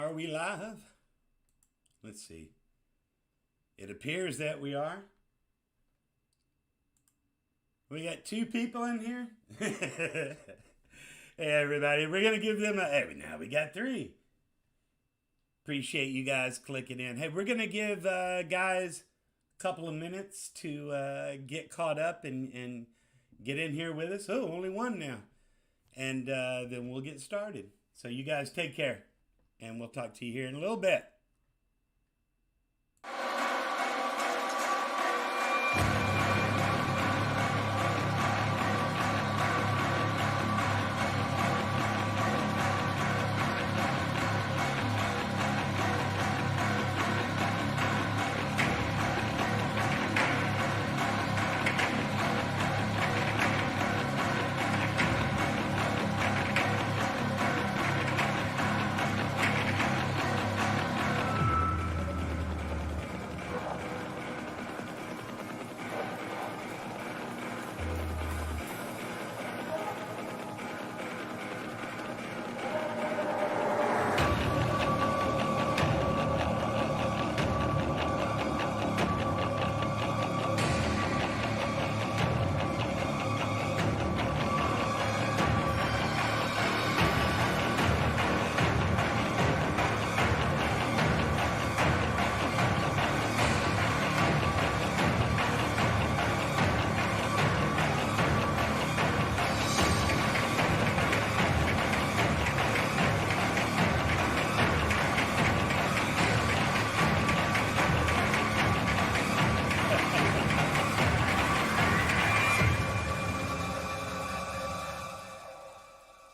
Are we live? Let's see. It appears that we are. We got two people in here. Hey, everybody. We're going to give them a... Hey, now we got three. Appreciate you guys clicking in. Hey, we're going to give guys a couple of minutes to get caught up and get in here with us. Oh, only one now. And then we'll get started. So you guys take care. And we'll talk to you here in a little bit.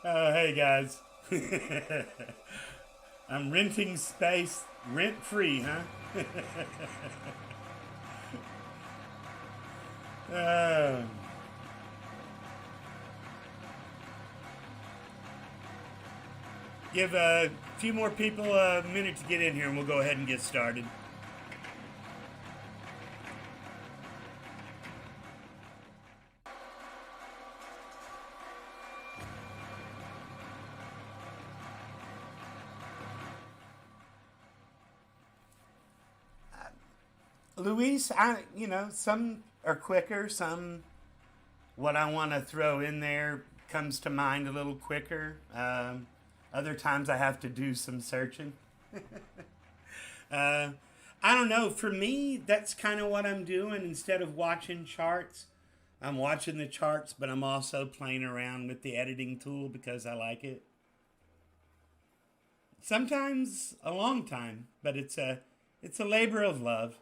Oh, hey guys. I'm renting space rent free, huh? Give a few more people a minute to get in here and we'll go ahead and get started. Luis, some are quicker, some what I want to throw in there comes to mind a little quicker. Other times I have to do some searching. I don't know. For me, that's kind of what I'm doing. Instead of watching charts, I'm watching the charts, but I'm also playing around with the editing tool because I like it. Sometimes a long time, but it's a labor of love.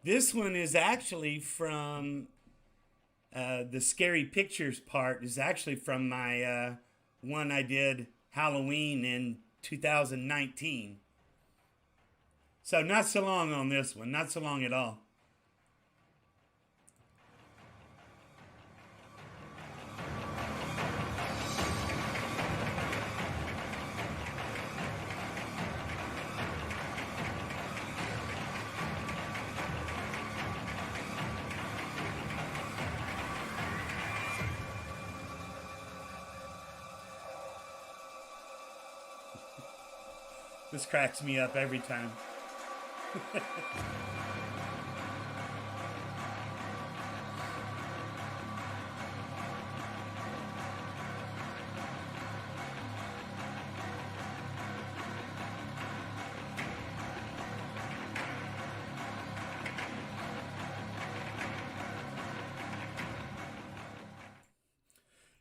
This one is actually from the scary pictures part is actually from my one I did Halloween in 2019. So not so long on this one, not so long at all. This cracks me up every time.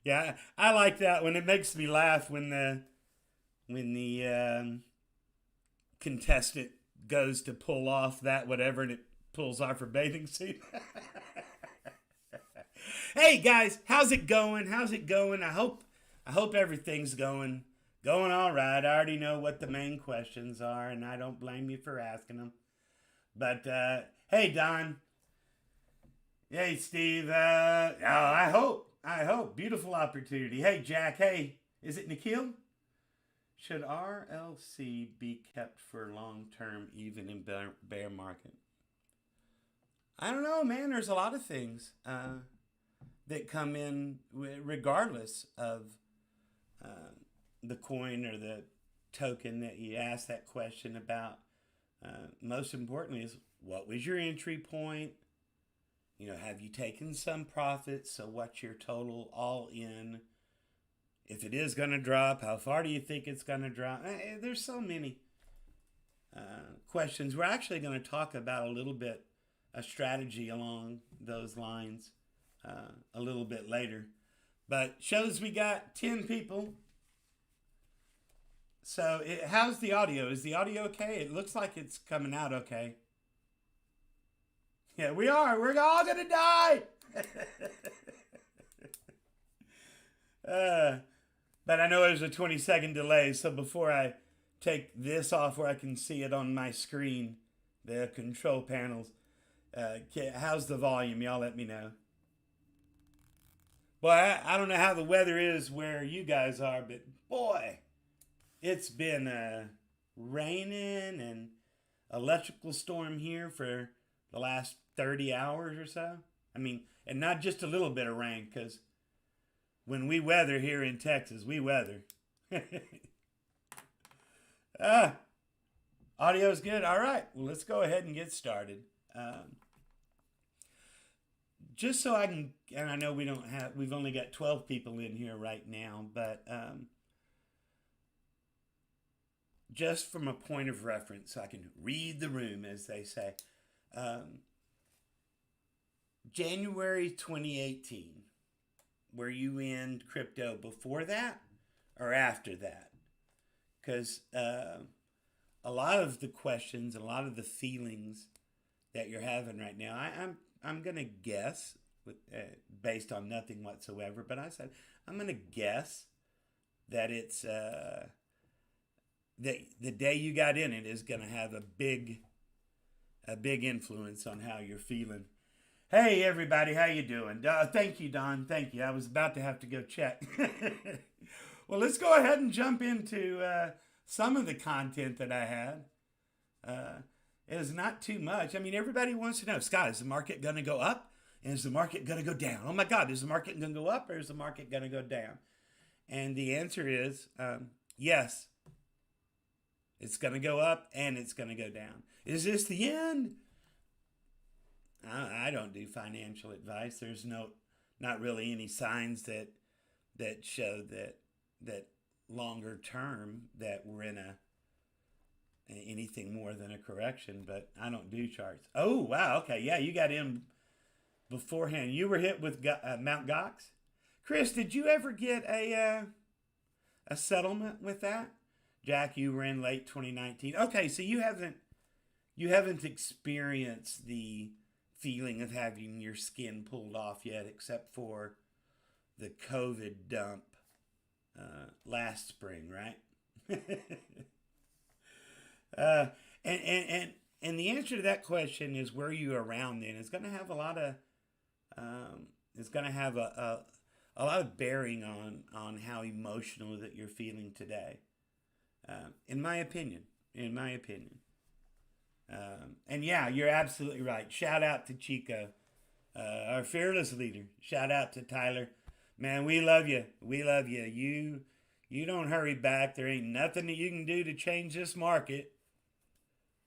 Yeah, I like that one. It makes me laugh when the contestant goes to pull off that whatever and it pulls off her bathing suit. Hey guys, how's it going? How's it going? I hope everything's going all right. I already know what the main questions are and I don't blame you for asking them. But hey Don. Hey Steve. I hope beautiful opportunity. Hey Jack. Hey, is it Nikhil? Should RLC be kept for long term, even in bear market? I don't know, man. There's a lot of things that come in regardless of the coin or the token that you asked that question about. Most importantly is, what was your entry point? Have you taken some profits? So what's your total all in? If it is going to drop, how far do you think it's going to drop? There's so many questions. We're actually going to talk about a little bit a strategy along those lines a little bit later. But shows we got 10 people. So how's the audio? Is the audio okay? It looks like it's coming out okay. Yeah, we are. We're all going to die. But I know there's a 20-second delay. So before I take this off where I can see it on my screen, the control panels, how's the volume? Y'all let me know. Well, I don't know how the weather is where you guys are, but boy, it's been raining and electrical storm here for the last 30 hours or so. I mean, and not just a little bit of rain, because when we weather here in Texas, we weather. Audio's good. All right. Well, let's go ahead and get started. Just so I can, and I know we've only got 12 people in here right now, but just from a point of reference, so I can read the room, as they say. January 2018, were you in crypto before that or after that? Because a lot of the questions, a lot of the feelings that you're having right now, I'm going to guess, based on nothing whatsoever, but I said, I'm going to guess that it's, that the day you got in it is going to have a big influence on how you're feeling. Hey, everybody, how you doing? Thank you, Don. Thank you. I was about to have to go check. Well, let's go ahead and jump into some of the content that I had. It is not too much. I mean, everybody wants to know, Scott, is the market going to go up? And is the market going to go down? Oh, my God, is the market going to go up or is the market going to go down? And the answer is yes. It's going to go up and it's going to go down. Is this the end? I don't do financial advice. There's not really any signs that show that longer term that we're in anything more than a correction, but I don't do charts. Oh, wow. Okay. Yeah, you got in beforehand. You were hit with Mount Gox. Chris, did you ever get a settlement with that? Jack, you were in late 2019. Okay, so you haven't experienced the feeling of having your skin pulled off yet, except for the COVID dump last spring, right? And the answer to that question is, were you around then? It's going to have a lot of a lot of bearing on how emotional that you're feeling today. In my opinion. And yeah, you're absolutely right. Shout out to Chico, our fearless leader. Shout out to Tyler. Man, we love you. We love you. You don't hurry back. There ain't nothing that you can do to change this market.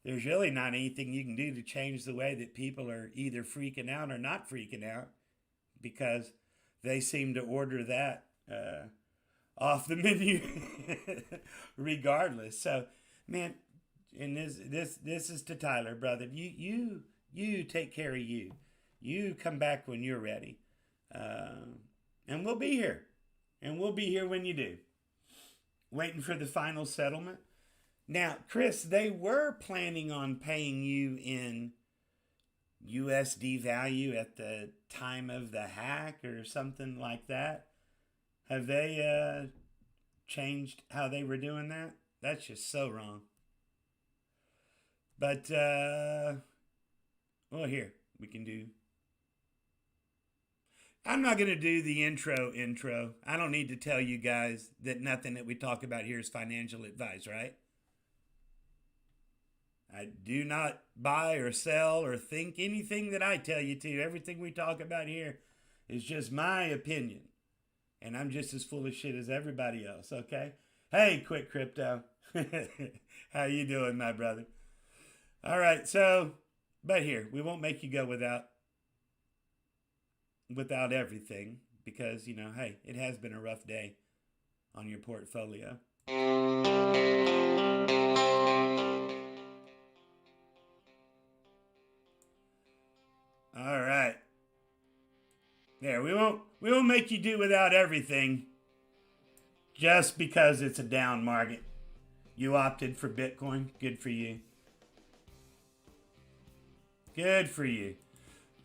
There's really not anything you can do to change the way that people are either freaking out or not freaking out, because they seem to order that off the menu regardless. So, man, and this is to Tyler, brother. You take care of you. You come back when you're ready, and we'll be here, and we'll be here when you do. Waiting for the final settlement. Now, Chris, they were planning on paying you in USD value at the time of the hack or something like that. Have they changed how they were doing that? That's just so wrong. But, well, here, we can do. I'm not going to do the intro. I don't need to tell you guys that nothing that we talk about here is financial advice, right? I do not buy or sell or think anything that I tell you to. Everything we talk about here is just my opinion. and I'm just as full of shit as everybody else, okay? Hey, Quick Crypto. How you doing, my brother? All right, so, but here, we won't make you go without everything because, you know, hey, it has been a rough day on your portfolio. All right. There, we won't make you do without everything just because it's a down market. You opted for Bitcoin. Good for you. Good for you.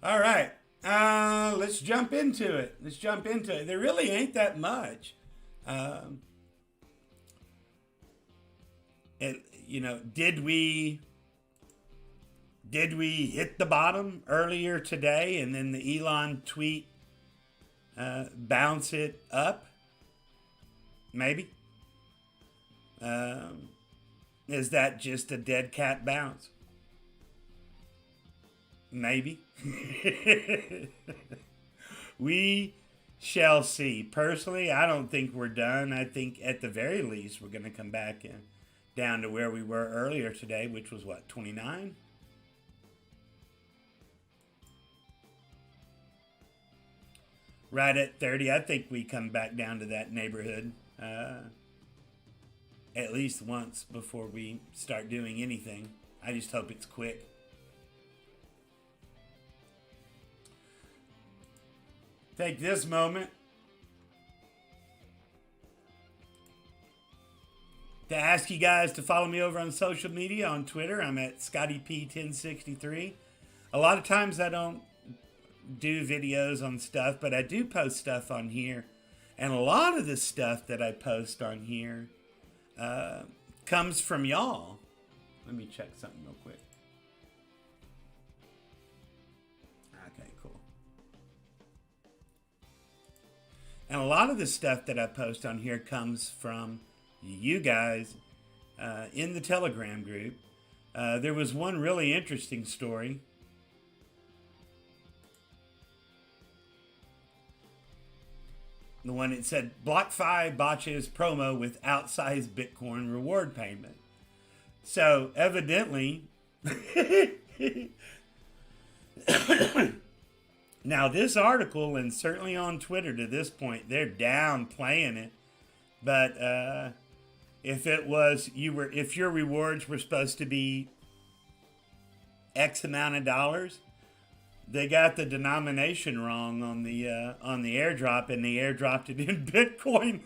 All right. Let's jump into it. There really ain't that much. Did we hit the bottom earlier today and then the Elon tweet bounce it up? Maybe. Is that just a dead cat bounce? Maybe. We shall see. Personally, I don't think we're done. I think at the very least we're going to come back down to where we were earlier today, which was what, 29? Right at 30. I think we come back down to that neighborhood at least once before we start doing anything. I just hope it's quick. Take this moment to ask you guys to follow me over on social media. On Twitter, I'm at ScottyP1063. A lot of times I don't do videos on stuff, but I do post stuff on here. And a lot of the stuff that I post on here comes from y'all. Let me check something real quick. Okay, cool. And a lot of the stuff that I post on here comes from you guys in the Telegram group. There was one really interesting story. The one that said, BlockFi botches promo with outsized Bitcoin reward payment. So, evidently, now this article, and certainly on Twitter to this point, they're downplaying it. But if your rewards were supposed to be X amount of dollars, they got the denomination wrong on the airdrop, and they airdropped it in Bitcoin.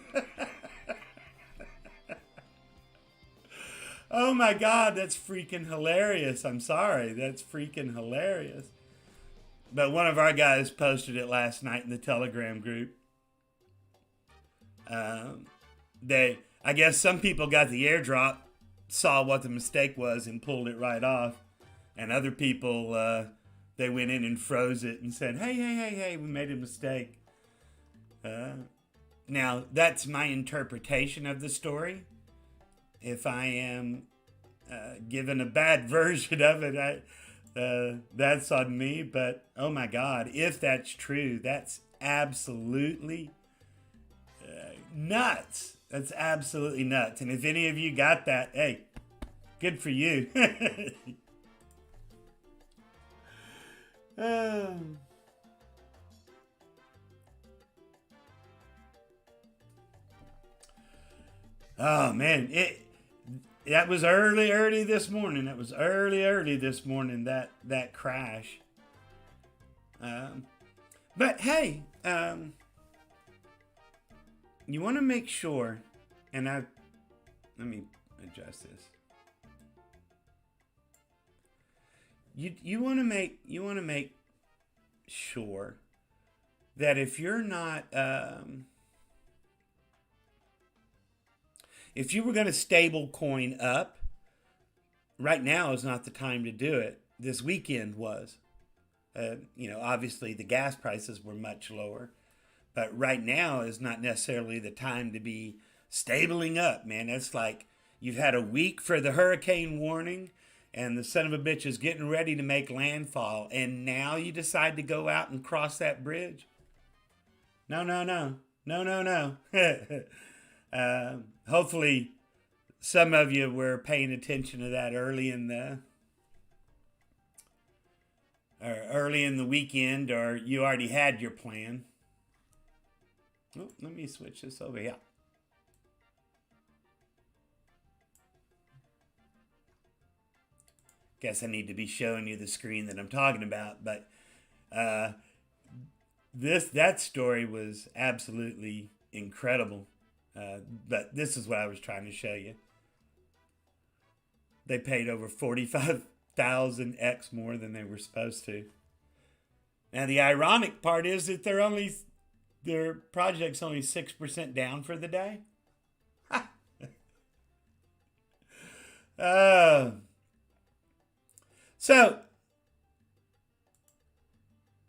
Oh my God, that's freaking hilarious. I'm sorry, that's freaking hilarious. But one of our guys posted it last night in the Telegram group. I guess some people got the airdrop, saw what the mistake was, and pulled it right off, and other people they went in and froze it and said, hey, we made a mistake. Now, that's my interpretation of the story. If I am given a bad version of it, that's on me. But, oh my God, if that's true, that's absolutely nuts. That's absolutely nuts. And if any of you got that, hey, good for you. Oh man, that was early this morning. That was early this morning, that crash. But hey, you want to make sure, and let me adjust this. You want to make sure that if you're not if you were going to stablecoin up, right now is not the time to do it. This weekend was. Obviously the gas prices were much lower, but right now is not necessarily the time to be stabling up, man. It's like you've had a week for the hurricane warning, and the son of a bitch is getting ready to make landfall, and now you decide to go out and cross that bridge? No. No, no, no. Hopefully, some of you were paying attention to that early in the weekend, or you already had your plan. Oh, let me switch this over here. Guess I need to be showing you the screen that I'm talking about, but that story was absolutely incredible. But this is what I was trying to show you. They paid over 45,000x more than they were supposed to. Now the ironic part is that their project's only 6% down for the day. So,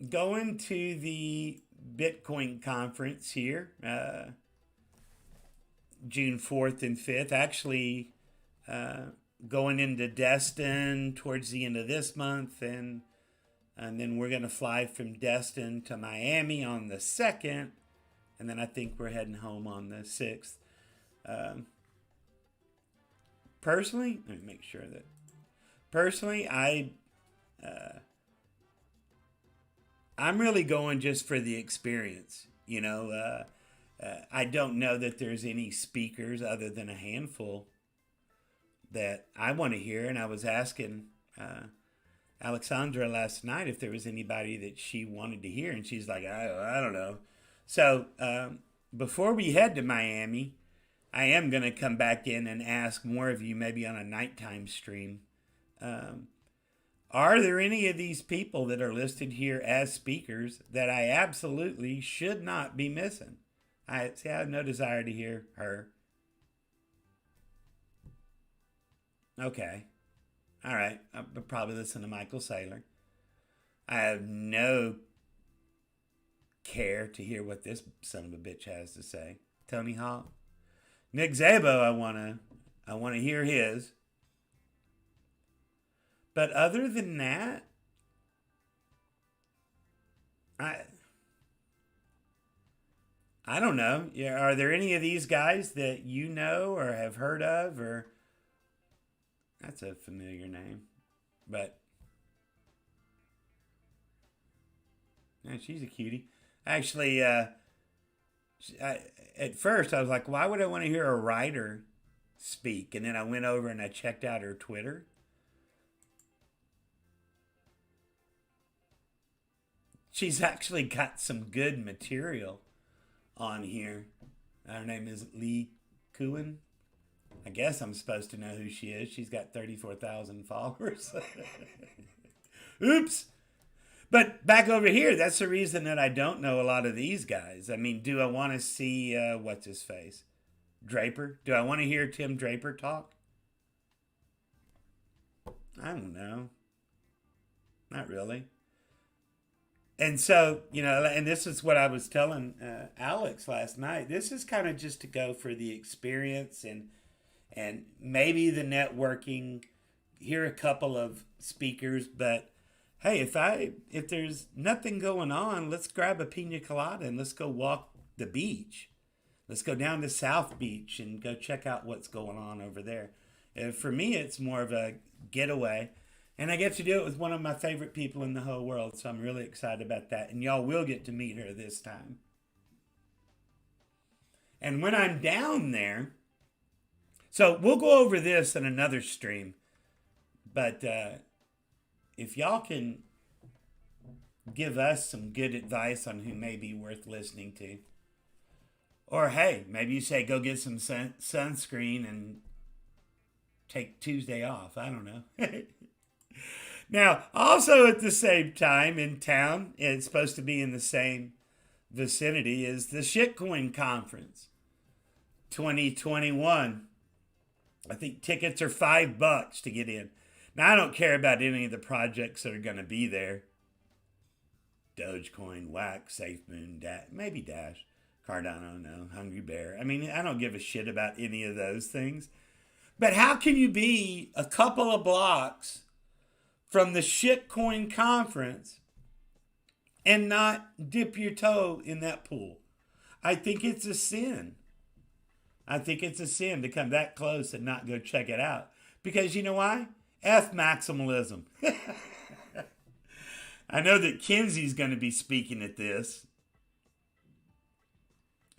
going to the Bitcoin conference here, June 4th and 5th, actually going into Destin towards the end of this month, and then we're going to fly from Destin to Miami on the 2nd, and then I think we're heading home on the 6th. Personally, let me make sure that. Personally, I'm really going just for the experience. You know, I don't know that there's any speakers other than a handful that I want to hear. And I was asking Alexandra last night if there was anybody that she wanted to hear, and she's like, I don't know. So before we head to Miami, I am going to come back in and ask more of you, maybe on a nighttime stream. Are there any of these people that are listed here as speakers that I absolutely should not be missing? I have no desire to hear her. Okay. All right. I'll probably listen to Michael Saylor. I have no care to hear what this son of a bitch has to say. Tony Hawk. Nick Szabo, I want to hear his. But other than that, I don't know. Yeah, are there any of these guys that you know or have heard of? Or that's a familiar name, but yeah, she's a cutie. Actually, at first I was like, why would I want to hear a writer speak? And then I went over and I checked out her Twitter. She's actually got some good material on here. Her name is Lee Kuhn. I guess I'm supposed to know who she is. She's got 34,000 followers. Oops. But back over here, that's the reason that I don't know a lot of these guys. I mean, do I want to see, what's his face? Draper? Do I want to hear Tim Draper talk? I don't know. Not really. And so, you know, and this is what I was telling Alex last night. This is kind of just to go for the experience and maybe the networking. Hear a couple of speakers, but hey, if there's nothing going on, let's grab a pina colada and let's go walk the beach. Let's go down to South Beach and go check out what's going on over there. For me, it's more of a getaway. And I get to do it with one of my favorite people in the whole world, so I'm really excited about that. And y'all will get to meet her this time. And when I'm down there, so we'll go over this in another stream. But if y'all can give us some good advice on who may be worth listening to. Or hey, maybe you say go get some sunscreen and take Tuesday off. I don't know. Now, also at the same time in town, it's supposed to be in the same vicinity, is the Shitcoin Conference 2021. I think tickets are $5 to get in. Now, I don't care about any of the projects that are going to be there. Dogecoin, Wax, SafeMoon, maybe Dash, Cardano, no, Hungry Bear. I mean, I don't give a shit about any of those things. But how can you be a couple of blocks from the Shitcoin Conference and not dip your toe in that pool? I think it's a sin. I think it's a sin to come that close and not go check it out. Because you know why? F maximalism. I know that Kenzie's going to be speaking at this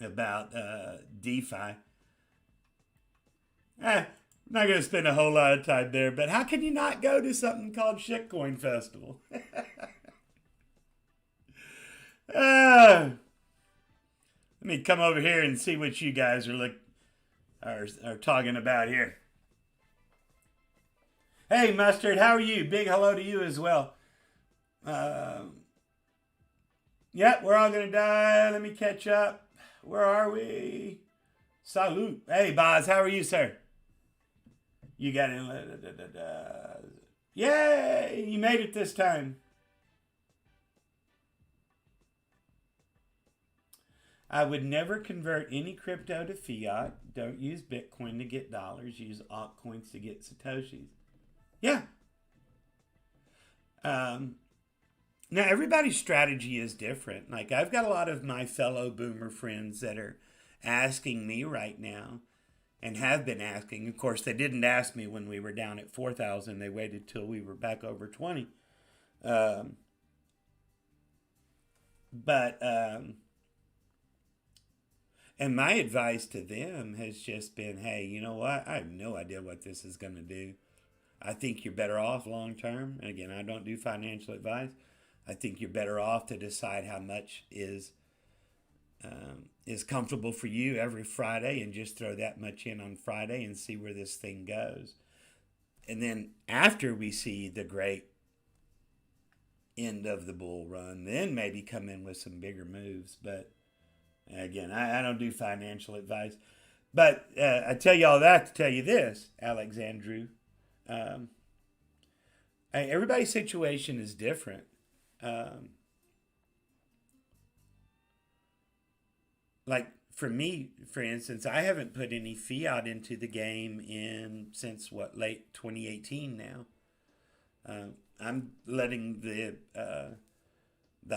about DeFi. I'm not going to spend a whole lot of time there, but how can you not go to something called Shitcoin Festival? Let me come over here and see what you guys are talking about here. Hey, Mustard, how are you? Big hello to you as well. Yep, we're all going to die. Let me catch up. Where are we? Salute. Hey, Boz, how are you, sir? You got it. Yay, you made it this time. I would never convert any crypto to fiat. Don't use Bitcoin to get dollars. Use altcoins to get Satoshis. Yeah. Now, everybody's strategy is different. Like, I've got a lot of my fellow boomer friends that are asking me right now and have been asking. Of course, they didn't ask me when we were down at 4,000. They waited till we were back over 20. And my advice to them has just been, hey, you know what? I have no idea what this is going to do. I think you're better off long term. And again, I don't do financial advice. I think you're better off to decide how much is comfortable for you every Friday and just throw that much in on Friday and see where this thing goes. And then after we see the great end of the bull run, then maybe come in with some bigger moves. But again, I don't do financial advice. But I tell you all that to tell you this, Alexandru. Everybody's situation is different. Like for me, for instance, I haven't put any fiat into the game since late 2018 now. I'm letting the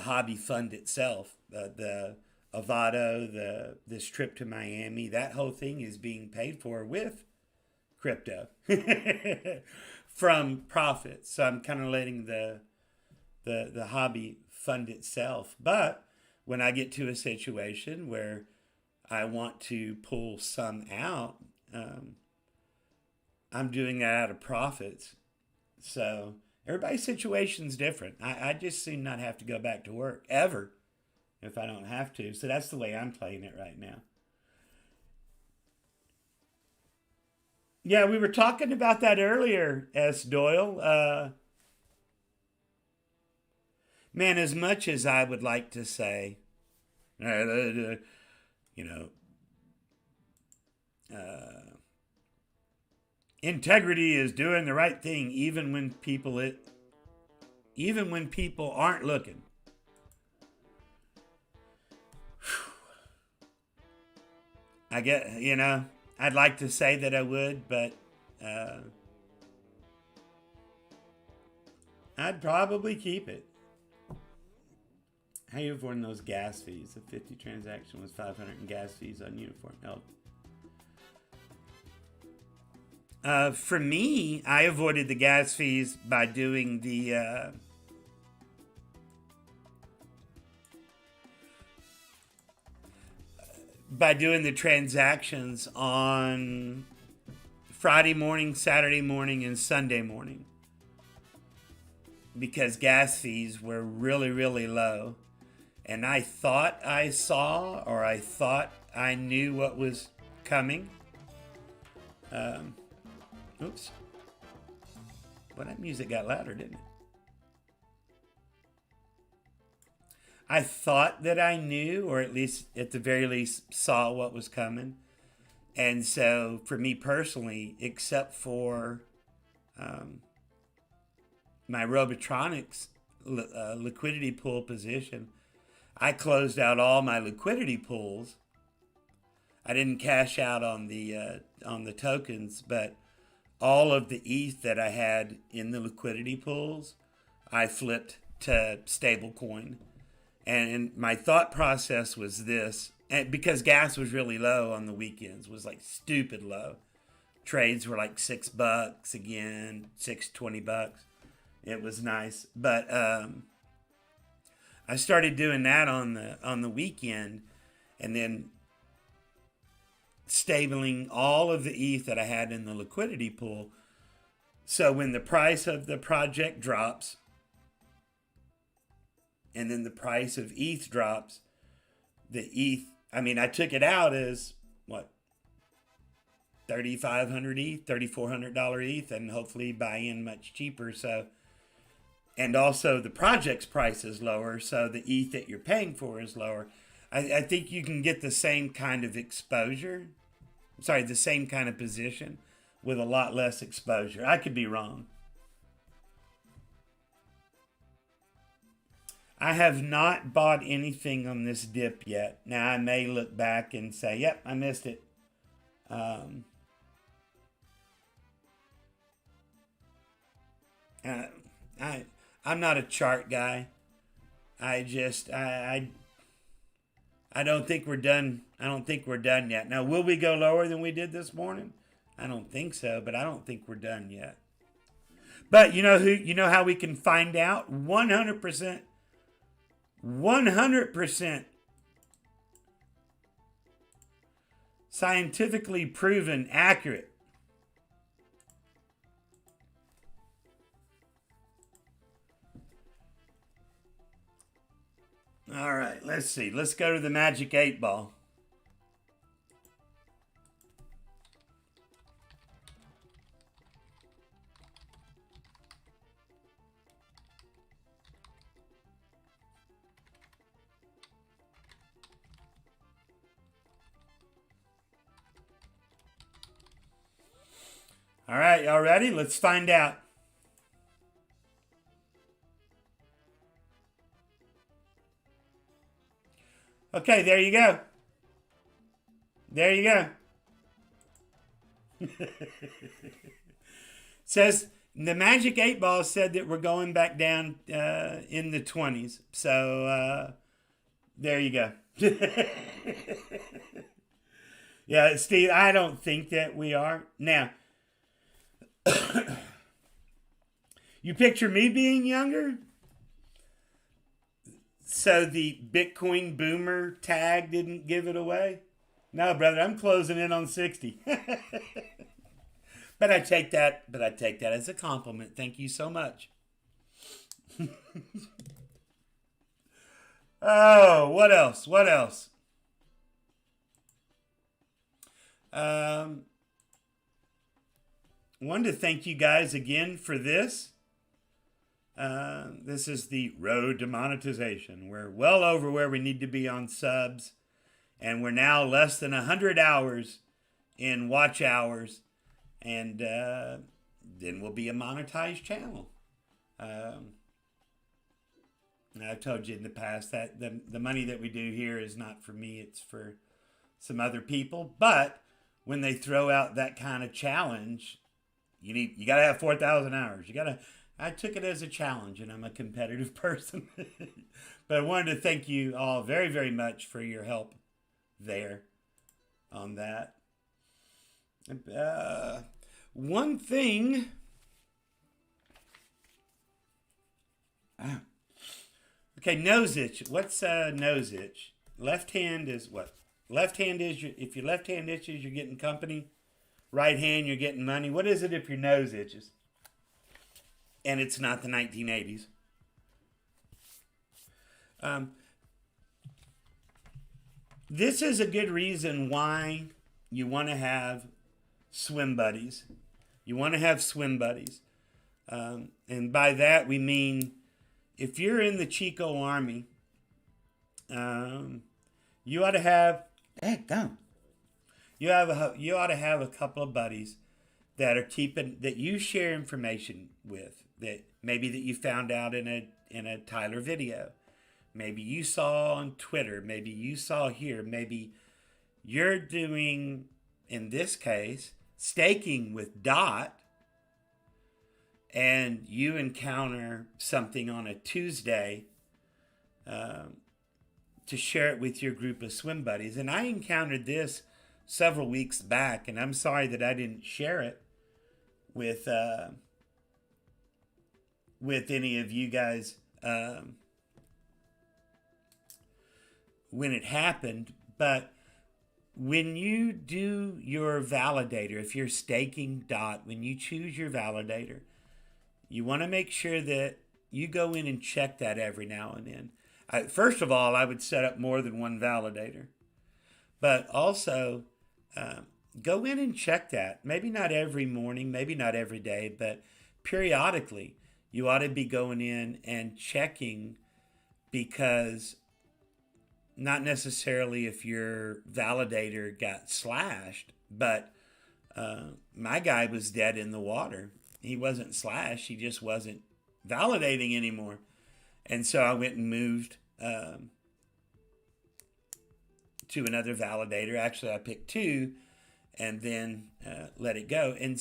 hobby fund itself. The Avado, this trip to Miami, that whole thing is being paid for with crypto from profits. So I'm kind of letting the hobby fund itself. But when I get to a situation where I want to pull some out, I'm doing that out of profits. So everybody's situation's different. I just soon not have to go back to work ever if I don't have to. So that's the way I'm playing it right now. Yeah, we were talking about that earlier, S. Doyle. Man, as much as I would like to say, integrity is doing the right thing even when people aren't looking. I get, I'd like to say that I would, but I'd probably keep it. How you avoiding those gas fees? The 50 transaction was 500 in gas fees on uniform. No. For me, I avoided the gas fees by doing the transactions on Friday morning, Saturday morning, and Sunday morning, because gas fees were really, really low. And I thought I saw, or I thought I knew what was coming. Oops. Well, that music got louder, didn't it? I thought that I knew, or at the very least saw what was coming. And so for me personally, except for my Robotronics liquidity pool position, I closed out all my liquidity pools. I didn't cash out on the tokens, but all of the ETH that I had in the liquidity pools, I flipped to Stablecoin. And my thought process was this, and because gas was really low on the weekends, was like stupid low. Trades were like $6 again, $6.20. It was nice, but I started doing that on the weekend, and then stabling all of the ETH that I had in the liquidity pool. So when the price of the project drops, and then the price of ETH drops, the ETH, I mean, I took it out as what, 3,500 ETH, $3,400 ETH, and hopefully buy in much cheaper. So, and also the project's price is lower, so the ETH that you're paying for is lower. I think you can get the same kind of exposure, the same kind of position with a lot less exposure. I could be wrong. I have not bought anything on this dip yet. Now, I may look back and say, yep, I missed it. I'm not a chart guy. I don't think we're done. I don't think we're done yet. Now, will we go lower than we did this morning? I don't think so, but I don't think we're done yet. But you know how we can find out? 100% scientifically proven accurate. All right, let's see. Let's go to the Magic 8 Ball. All right, y'all ready? Let's find out. Okay, there you go. There you go. Says the Magic 8 Ball said that we're going back down in the 20s. So there you go. Yeah, Steve, I don't think that we are. Now, you picture me being younger? So the Bitcoin boomer tag didn't give it away? No, brother, I'm closing in on 60. But I take that as a compliment. Thank you so much. Oh, what else? What else? Wanted to thank you guys again for this. This is the road to monetization. We're well over where we need to be on subs, and we're now less than 100 hours in watch hours, and then we'll be a monetized channel. I've told you in the past that the money that we do here is not for me, it's for some other people. But when they throw out that kind of challenge, you got to have 4,000 hours. I took it as a challenge, and I'm a competitive person. But I wanted to thank you all very, very much for your help there on that. One thing. Okay, nose itch. What's nose itch? Left hand is what? Left hand is if your left hand itches, you're getting company. Right hand, you're getting money. What is it if your nose itches? And it's not the 1980s. This is a good reason why you want to have swim buddies. You want to have swim buddies. And by that we mean if you're in the Chico Army, you ought to have... You ought to have a couple of buddies that you share information with, that maybe that you found out in a Tyler video, maybe you saw on Twitter, maybe you saw here, maybe you're doing, in this case, staking with Dot, and you encounter something on a Tuesday to share it with your group of swim buddies. And I encountered this several weeks back, and I'm sorry that I didn't share it with any of you guys when it happened. But when you do your validator, if you're staking DOT, when you choose your validator, you want to make sure that you go in and check that every now and then. First of all, I would set up more than one validator. But also, go in and check that. Maybe not every morning, maybe not every day, but periodically, you ought to be going in and checking, because not necessarily if your validator got slashed, but my guy was dead in the water. He wasn't slashed, he just wasn't validating anymore. And so I went and moved to another validator. Actually, I picked two and then let it go. And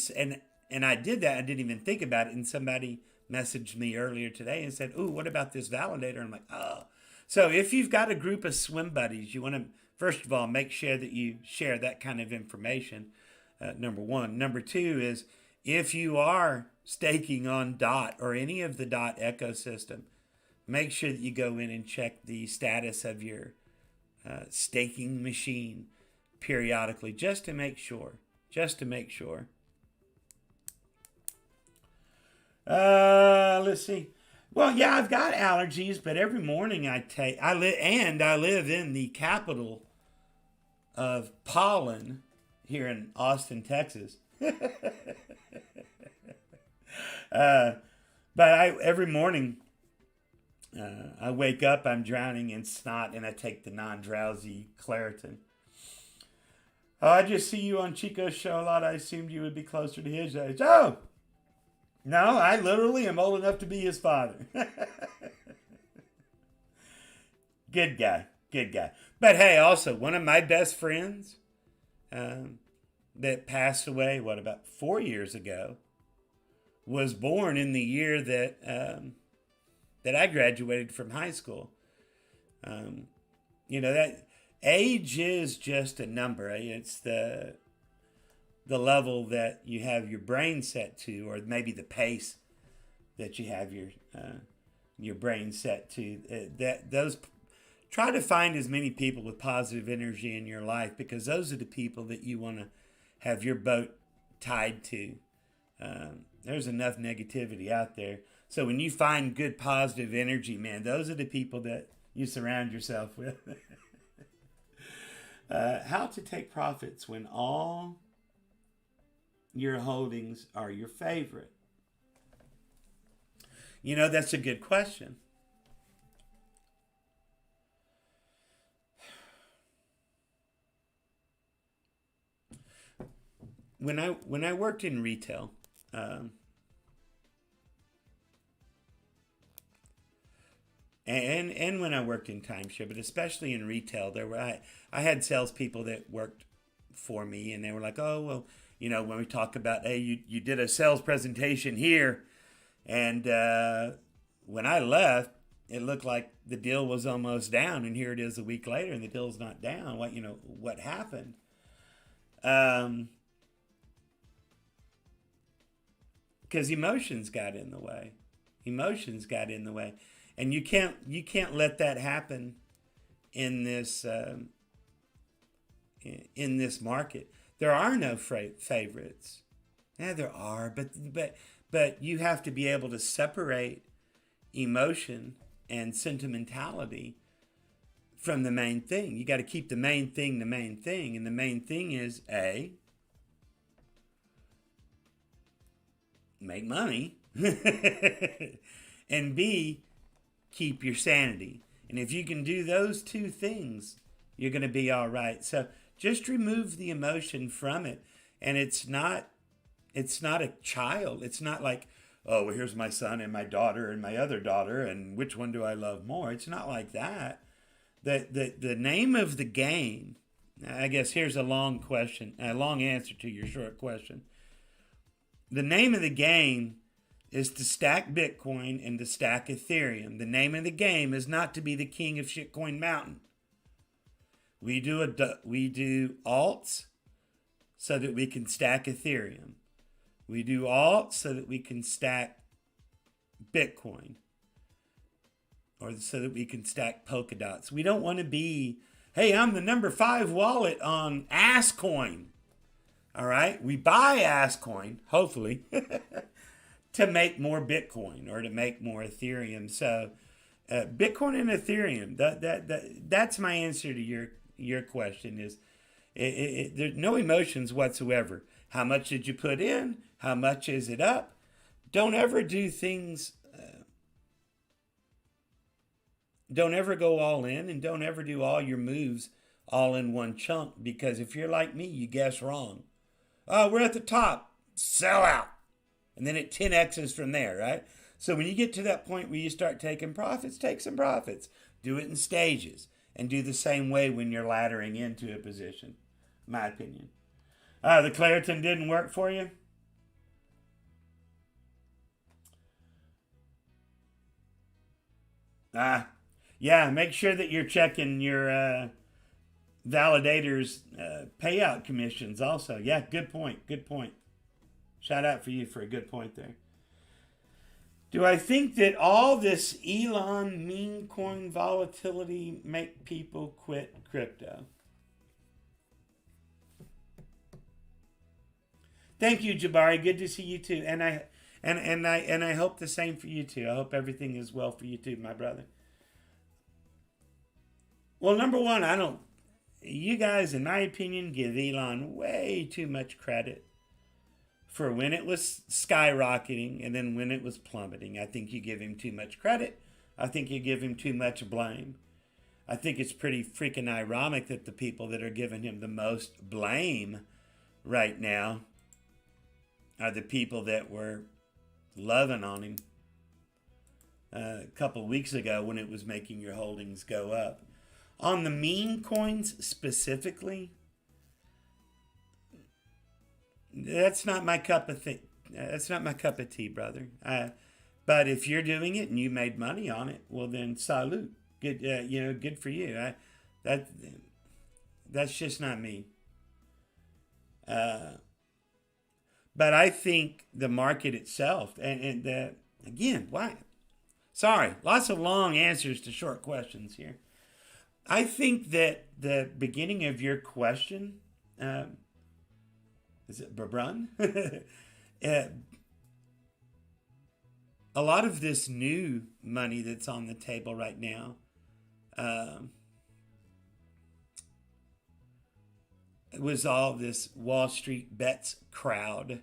I did that. I didn't even think about it. And somebody messaged me earlier today and said, "Ooh, what about this validator?" I'm like, "Oh." So if you've got a group of swim buddies, you want to, first of all, make sure that you share that kind of information, number one. Number two is, if you are staking on DOT or any of the DOT ecosystem, make sure that you go in and check the status of your staking machine periodically, just to make sure. Let's see. Well, yeah, I've got allergies, but every morning I live in the capital of pollen here in Austin, Texas. But every morning I wake up, I'm drowning in snot, and I take the non-drowsy Claritin. Oh, I just see you on Chico's show a lot. I assumed you would be closer to his age. Oh, no, I literally am old enough to be his father. Good guy. But hey, also, one of my best friends that passed away, about 4 years ago, was born in the year that I graduated from high school. That age is just a number. It's the level that you have your brain set to, or maybe the pace that you have your brain set to. Try to find as many people with positive energy in your life, because those are the people that you want to have your boat tied to. There's enough negativity out there. So when you find good positive energy, man, those are the people that you surround yourself with. How to take profits when all your holdings are your favorite? That's a good question. When I worked in retail, and when I worked in timeshare, but especially in retail, I had salespeople that worked for me, and they were like, "Oh, well, when we talk about, hey, you did a sales presentation here," and when I left, it looked like the deal was almost down, and here it is a week later, and the deal's not down. What happened? Because emotions got in the way. And you can't let that happen in this market. There are no favorites. Yeah, there are, but you have to be able to separate emotion and sentimentality from the main thing. You got to keep the main thing, and the main thing is A, make money, and B, keep your sanity. And if you can do those two things, you're going to be all right. So just remove the emotion from it. And it's not a child. It's not like, oh, well, here's my son and my daughter and my other daughter, and which one do I love more? It's not like that. The name of the game, I guess here's a long answer to your short question. The name of the game is to stack Bitcoin and to stack Ethereum. The name of the game is not to be the king of Shitcoin Mountain. We do alts so that we can stack Ethereum. We do alts so that we can stack Bitcoin, or so that we can stack polka dots. We don't want to be, hey, I'm the number 5 wallet on Asscoin. All right, we buy Asscoin, hopefully, to make more Bitcoin or to make more Ethereum. So, Bitcoin and Ethereum. That's my answer to your question. Is there's no emotions whatsoever. How much did you put in? How much is it up? Don't ever do things. Don't ever go all in, and don't ever do all your moves all in one chunk, because if you're like me, you guess wrong. Oh, we're at the top. Sell out. And then it 10x's from there, right? So when you get to that point where you start taking profits, take some profits. Do it in stages. And do the same way when you're laddering into a position, my opinion. The Claritin didn't work for you? Yeah, make sure that you're checking your validators payout commissions also. Yeah, good point. Good point. Shout out for you for a good point there. Do I think that all this Elon meme coin volatility make people quit crypto? Thank you, Jabari. Good to see you too. And I hope the same for you too. I hope everything is well for you too, my brother. Well, number one, you guys, in my opinion, give Elon way too much credit for when it was skyrocketing and then when it was plummeting. I think you give him too much credit. I think you give him too much blame. I think it's pretty freaking ironic that the people that are giving him the most blame right now are the people that were loving on him a couple of weeks ago when it was making your holdings go up. On the meme coins specifically, that's not my cup of That's not my cup of tea, brother. But if you're doing it and you made money on it, well then salute. Good, good for you. That's just not me. But I think the market itself, again, why? Sorry, lots of long answers to short questions here. I think that the beginning of your question, is it Brun? A lot of this new money that's on the table right now, it was all this Wall Street Bets crowd.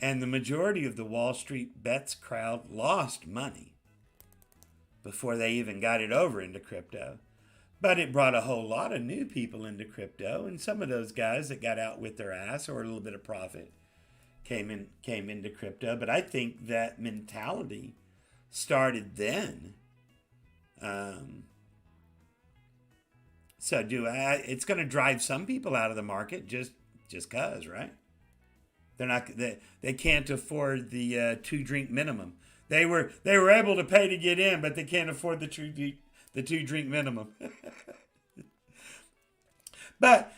And the majority of the Wall Street Bets crowd lost money before they even got it over into crypto. But it brought a whole lot of new people into crypto, and some of those guys that got out with their ass or a little bit of profit came into crypto. But I think that mentality started then. It's going to drive some people out of the market just cause, right? They can't afford the 2-drink minimum. They were able to pay to get in, but they can't afford the 2-drink minimum. But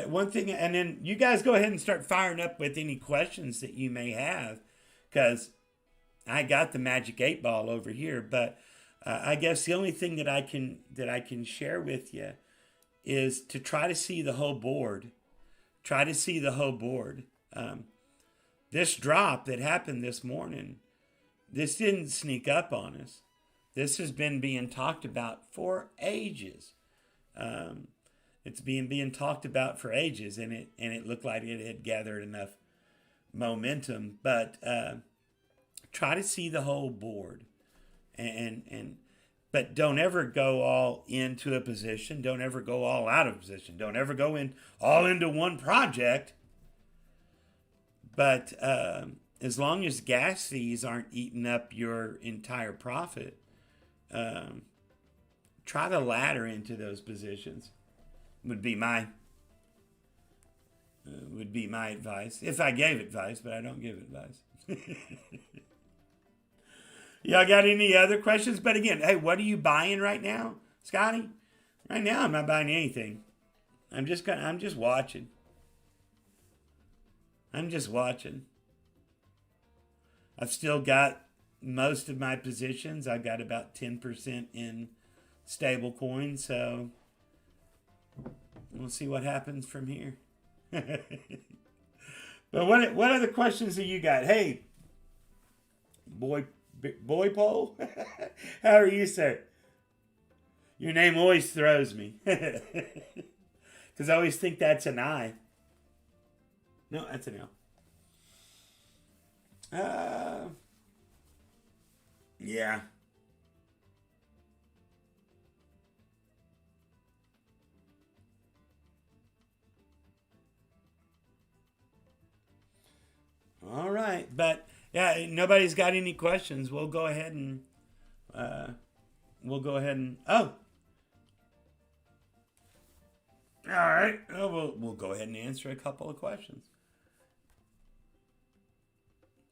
one thing, and then you guys go ahead and start firing up with any questions that you may have, because I got the magic 8 ball over here. But I guess the only thing that I can share with you is to try to see the whole board. Try to see the whole board. This drop that happened this morning, this didn't sneak up on us. This has been being talked about for ages. It's being talked about for ages, and it looked like it had gathered enough momentum. But try to see the whole board, but don't ever go all into a position. Don't ever go all out of position. Don't ever go all into one project. But as long as gas fees aren't eating up your entire profit, try to ladder into those positions. Would be my advice, if I gave advice, but I don't give advice. Y'all got any other questions? But again, hey, what are you buying right now, Scotty? Right now, I'm not buying anything. I'm just watching. I'm just watching. I've still got most of my positions. I've got about 10% in stablecoin, so we'll see what happens from here. But what other questions do you got? Hey, boy Pole, how are you, sir? Your name always throws me. Because I always think that's an I. No, that's an L. Yeah. All right. But, yeah, nobody's got any questions. We'll go ahead and... Oh! All right. Oh, we'll go ahead and answer a couple of questions.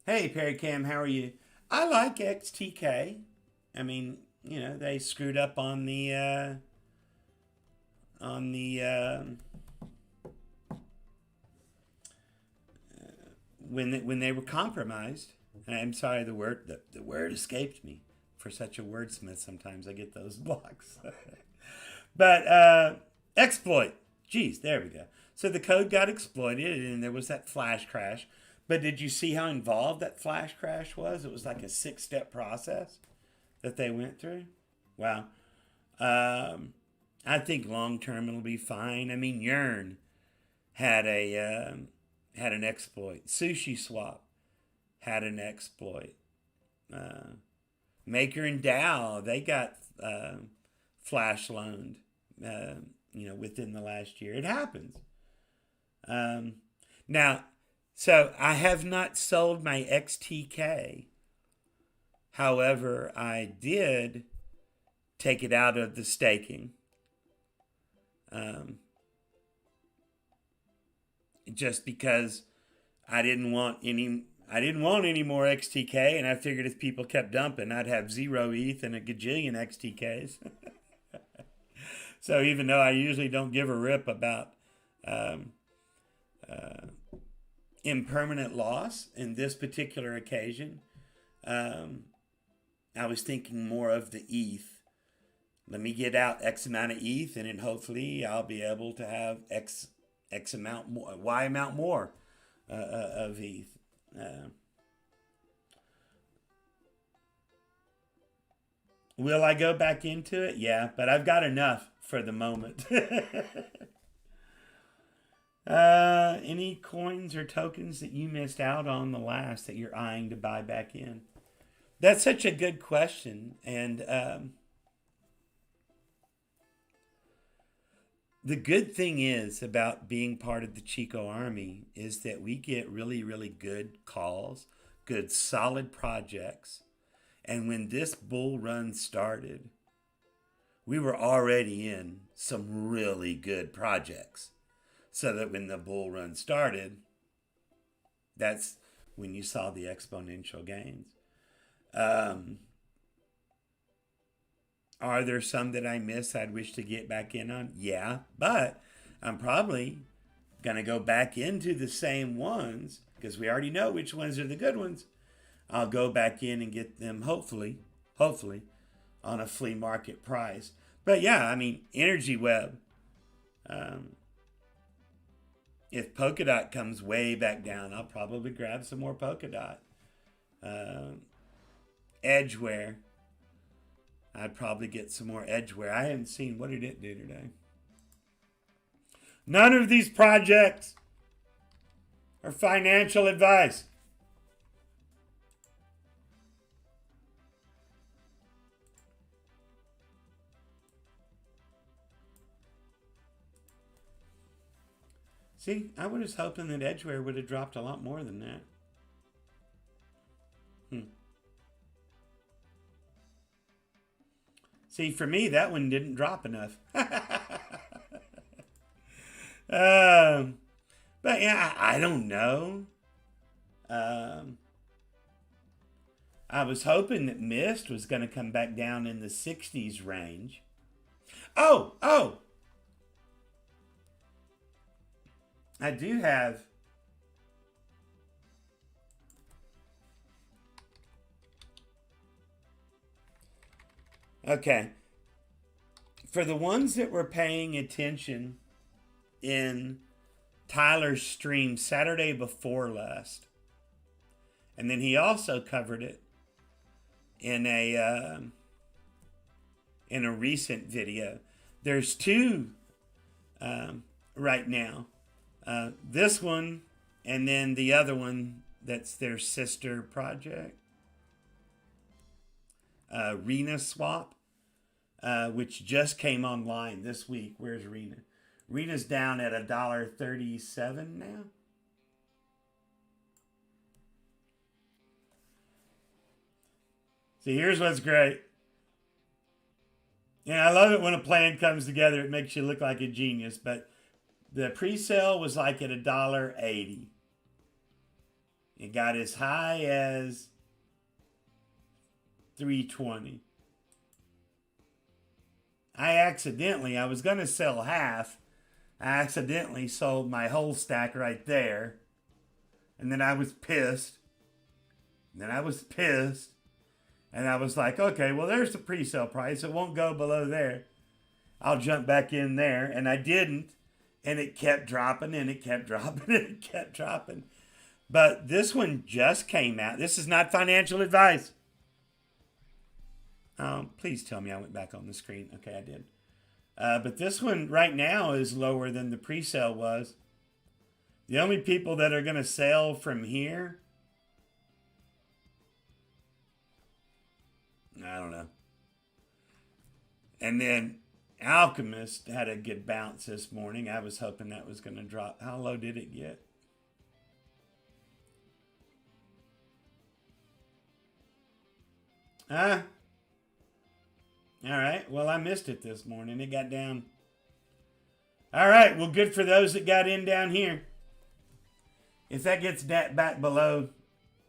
Hey, Perry Cam, how are you? I like XTK. I mean, they screwed up on the when they were compromised. I'm sorry, the word escaped me. For such a wordsmith, sometimes I get those blocks. But exploit. Geez, there we go. So the code got exploited, and there was that flash crash. But did you see how involved that flash crash was? It was like a 6-step process that they went through. Wow. I think long term it'll be fine. I mean, Yearn had an exploit. Sushi Swap had an exploit. Maker and Dow, they got flash loaned, within the last year. It happens. Now, so I have not sold my XTK. However, I did take it out of the staking. Just because I didn't want any more XTK, and I figured if people kept dumping, I'd have 0 ETH and a gajillion XTKs. So even though I usually don't give a rip about impermanent loss, in this particular occasion, I was thinking more of the ETH. Let me get out X amount of ETH, and then hopefully I'll be able to have X amount more, Y amount more of ETH. Will I go back into it? Yeah, but I've got enough for the moment. Any coins or tokens that you missed out on the last that you're eyeing to buy back in? That's such a good question. And the good thing is about being part of the Chico Army is that we get really, really good calls, good solid projects. And when this bull run started, we were already in some really good projects. So that when the bull run started, that's when you saw the exponential gains. Are there some that I missed I'd wish to get back in on? Yeah, but I'm probably going to go back into the same ones because we already know which ones are the good ones. I'll go back in and get them, hopefully, on a flea market price. But yeah, I mean, Energy Web. If Polkadot comes way back down, I'll probably grab some more Polkadot. Edgeware. I'd probably get some more Edgeware. I haven't seen, what did it do today? None of these projects are financial advice. See, I was hoping that Edgeware would have dropped a lot more than that. See, for me, that one didn't drop enough. But yeah, I don't know. I was hoping that Mist was going to come back down in the 60s range. Oh, I do have. Okay. For the ones that were paying attention in Tyler's stream Saturday before last, and then he also covered it in a recent video. There's two right now. This one, and then the other one that's their sister project, Rena Swap, which just came online this week. Where's Rena? Rena's down at $1.37 now. See, here's what's great. Yeah, I love it when a plan comes together. It makes you look like a genius. But the pre-sale was like at $1.80. It got as high as $3.20. I was going to sell half. I accidentally sold my whole stack right there. And then I was pissed. And I was like, okay, well, there's the pre-sale price. It won't go below there. I'll jump back in there. And I didn't. And it kept dropping and it kept dropping and it kept dropping. But this one just came out. This is not financial advice. Please tell me I went back on the screen. Okay, I did. But this one right now is lower than the pre-sale was. The only people that are going to sell from here, I don't know. And then Alchemist had a good bounce this morning. I was hoping that was going to drop. How low did it get? All right. Well, I missed it this morning. It got down. All right. Well, good for those that got in down here. If that gets back below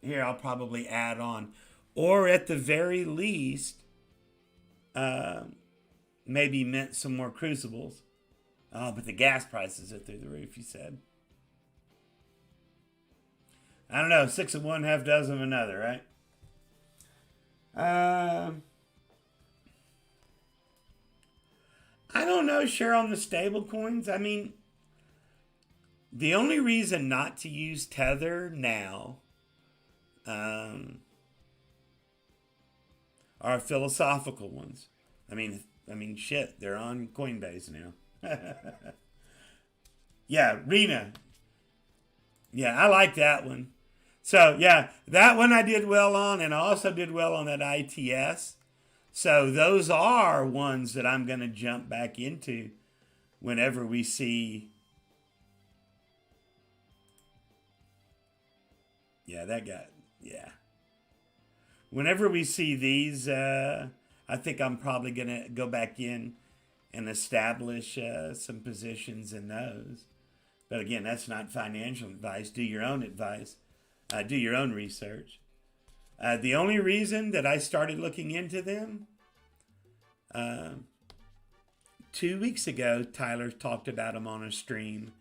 here, I'll probably add on. Or at the very least, maybe mint some more crucibles. Oh, but the gas prices are through the roof, you said. I don't know. 6 of one, half dozen of another, right? I don't know, share on the stable coins. I mean, the only reason not to use Tether now are philosophical ones. I mean, shit, they're on Coinbase now. Yeah, Rena. Yeah, I like that one. So, yeah, that one I did well on, and I also did well on that ITS. So those are ones that I'm going to jump back into whenever we see. Yeah, that guy. Yeah. Whenever we see these, I think I'm probably going to go back in and establish some positions in those. But again, that's not financial advice. Do your own advice. Do your own research. The only reason that I started looking into them, 2 weeks ago, Tyler talked about them on a stream.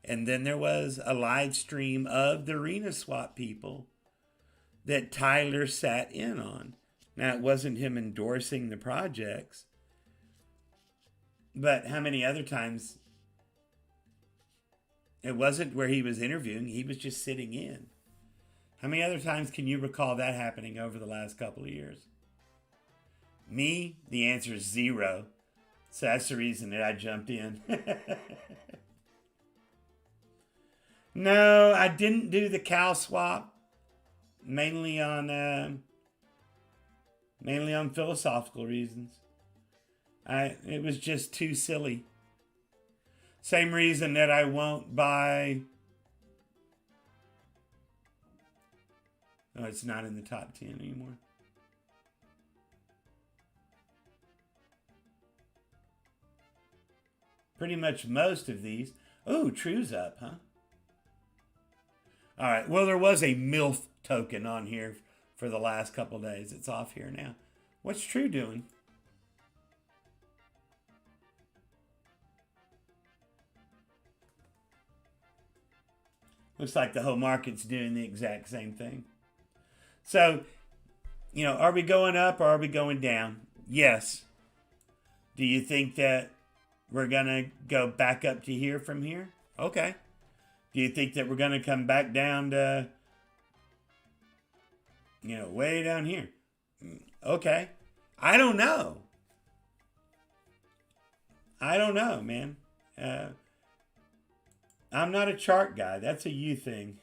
And then there was a live stream of the Arena Swap people that Tyler sat in on. Now, it wasn't him endorsing the projects. But how many other times? It wasn't where he was interviewing. He was just sitting in. How many other times can you recall that happening over the last couple of years? Me, the answer is 0. So that's the reason that I jumped in. No, I didn't do the cow swap. Mainly on philosophical reasons. It was just too silly. Same reason that I won't buy. Oh, it's not in the top 10 anymore. Pretty much most of these. Oh, True's up, huh? All right. Well, there was a MILF token on here for the last couple days. It's off here now. What's True doing? Looks like the whole market's doing the exact same thing. So, are we going up or are we going down? Yes. Do you think that we're going to go back up to here from here? Okay. Do you think that we're going to come back down to, way down here? Okay. I don't know. Man. I'm not a chart guy. That's a you thing.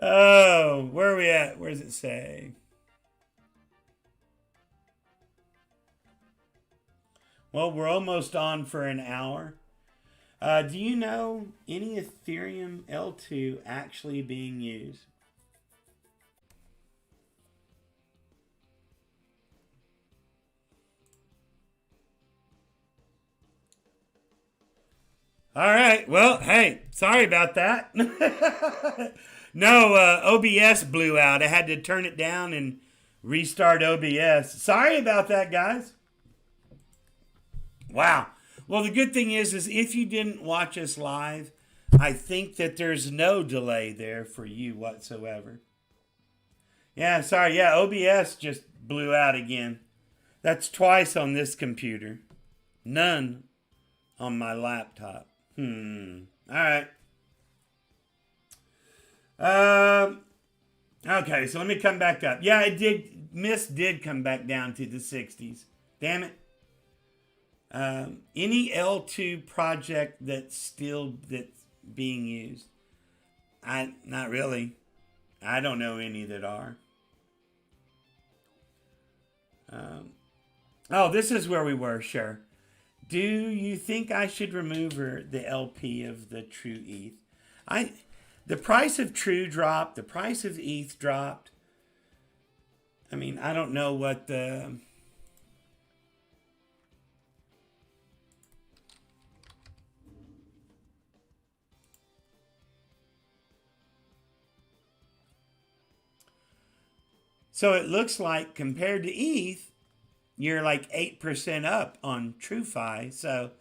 Oh, where are we at? Where does it say? Well, we're almost on for an hour. Do you know any Ethereum L2 actually being used? All right. Well, hey, sorry about that. No, OBS blew out. I had to turn it down and restart OBS. Sorry about that, guys. Wow. Well, the good thing is if you didn't watch us live, I think that there's no delay there for you whatsoever. Yeah, sorry. Yeah, OBS just blew out again. That's twice on this computer. None on my laptop. All right. Okay, so let me come back up. Yeah, it did. Mist did come back down to the 60s. Damn it. Any L2 project that's being used? Not really. I don't know any that are. This is where we were. Sure. Do you think I should remove the LP of the True ETH? The price of True dropped. The price of ETH dropped. I mean, I don't know what the... So it looks like compared to ETH, you're like 8% up on TrueFi. So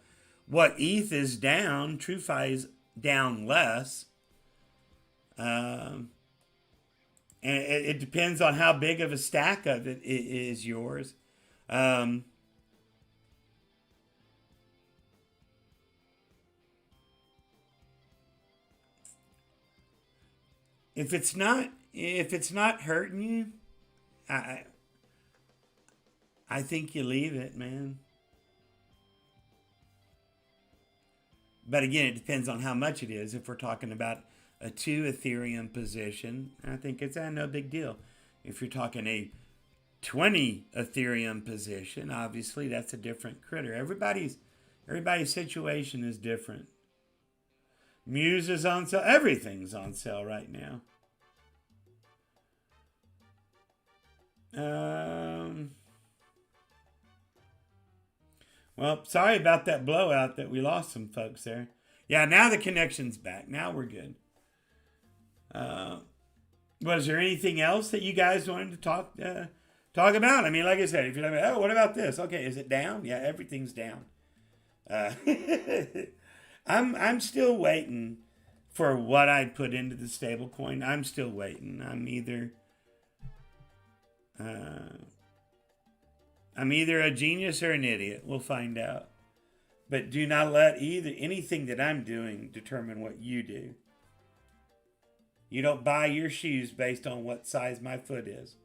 what ETH is down, TrueFi is down less. And it depends on how big of a stack of it is yours. If it's not hurting you, I think you leave it, man. But again, it depends on how much it is. If we're talking about a 2 Ethereum position, I think it's no big deal. If you're talking a 20 Ethereum position, obviously that's a different critter. Everybody's situation is different. Muse is on sale. Everything's on sale right now. Well, sorry about that blowout that we lost some folks there. Yeah, now the connection's back. Now we're good. Was there anything else that you guys wanted to talk about? I mean, like I said, if you're like, oh, what about this? Okay, is it down? Yeah, everything's down. I'm still waiting for what I put into the stablecoin. I'm still waiting. I'm either a genius or an idiot. We'll find out. But do not let anything that I'm doing determine what you do. You don't buy your shoes based on what size my foot is.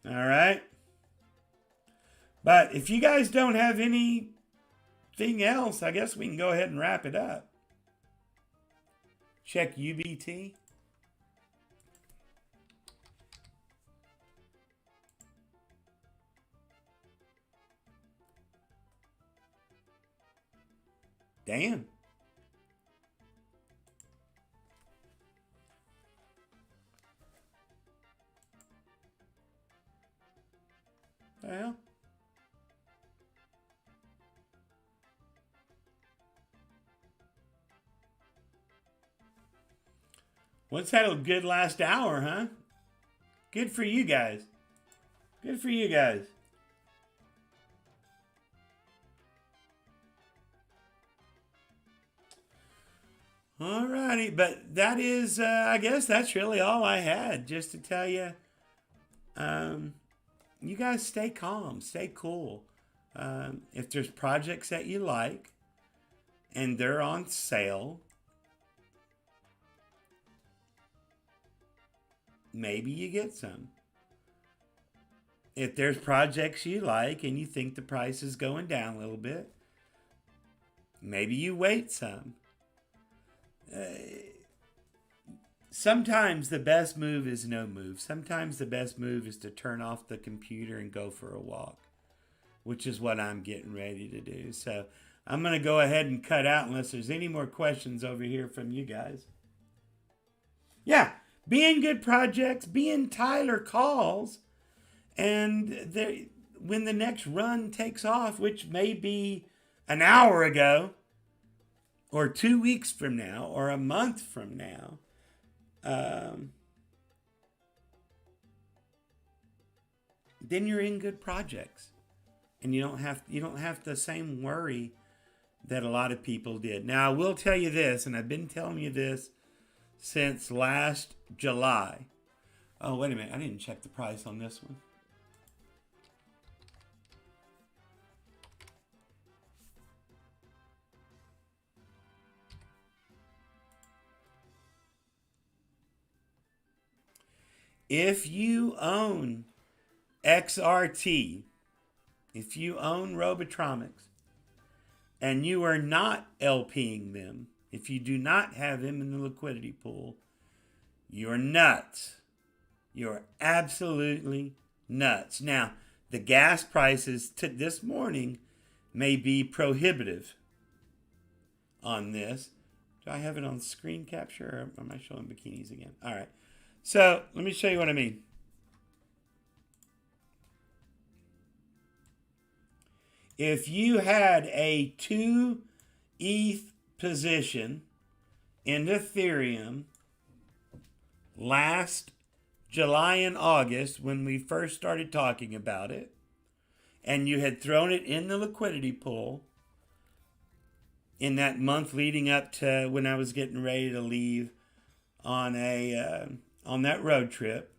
All right? But if you guys don't have anything else, I guess we can go ahead and wrap it up. Check UBT. Damn. Well. Let's have a good last hour, huh? Good for you guys. Good for you guys. All righty, but that is, I guess that's really all I had, just to tell you. Um, you guys stay calm, stay cool. If there's projects that you like and they're on sale, maybe you get some. If there's projects you like and you think the price is going down a little bit, maybe you wait some. Sometimes the best move is no move. Sometimes the best move is to turn off the computer and go for a walk, which is what I'm getting ready to do. So I'm going to go ahead and cut out unless there's any more questions over here from you guys. Yeah, be in good projects, be in Tyler calls, and when the next run takes off, which may be an hour ago, or 2 weeks from now, or a month from now, then you're in good projects, and you don't have the same worry that a lot of people did. Now, I will tell you this, and I've been telling you this since last July. Oh, wait a minute, I didn't check the price on this one. If you own XRT, if you own Robotronics, and you are not LPing them, if you do not have them in the liquidity pool, you're nuts. You're absolutely nuts. Now, the gas prices this morning may be prohibitive on this. Do I have it on screen capture, or am I showing bikinis again? All right. So let me show you what I mean. If you had a 2 ETH position in Ethereum last July and August when we first started talking about it, and you had thrown it in the liquidity pool in that month leading up to when I was getting ready to leave on that road trip,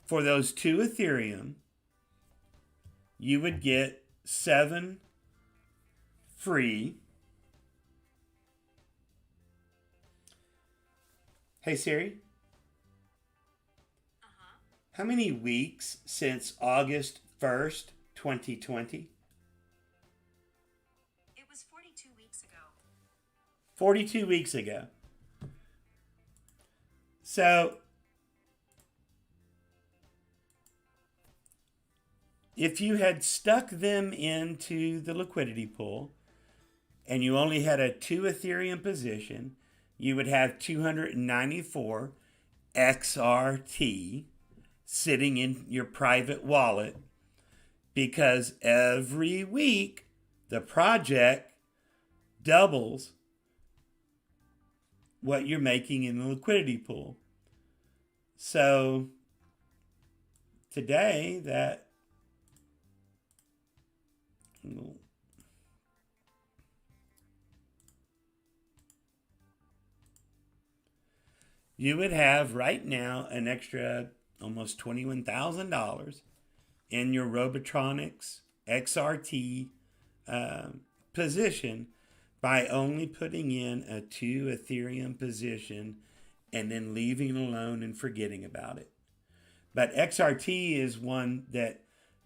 for those 2 Ethereum, you would get 7 free. Hey Siri. How many weeks since August 1st, 2020? It was 42 weeks ago. 42 weeks ago. So, if you had stuck them into the liquidity pool and you only had a 2 Ethereum position, you would have 294 XRT sitting in your private wallet, because every week the project doubles what you're making in the liquidity pool. So today you would have right now an extra almost $21,000 in your Robotronics XRT position by only putting in a 2 Ethereum position and then leaving it alone and forgetting about it. But XRT is one that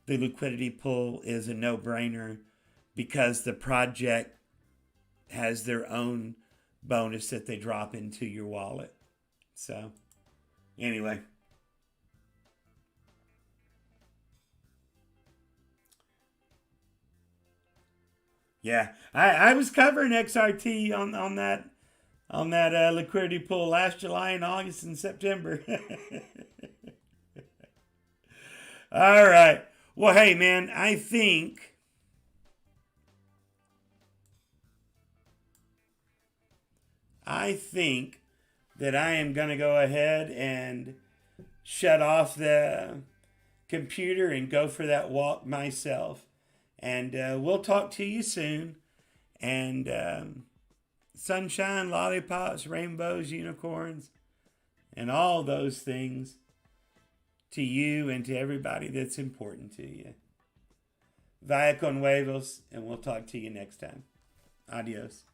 the liquidity pool is a no-brainer because the project has their own bonus that they drop into your wallet. So, anyway. Yeah, I was covering XRT on that liquidity pool last July and August and September. All right. Well, hey, man, I think that I am going to go ahead and shut off the computer and go for that walk myself. And we'll talk to you soon. And sunshine, lollipops, rainbows, unicorns, and all those things to you and to everybody that's important to you. Vaya con huevos, and we'll talk to you next time. Adios.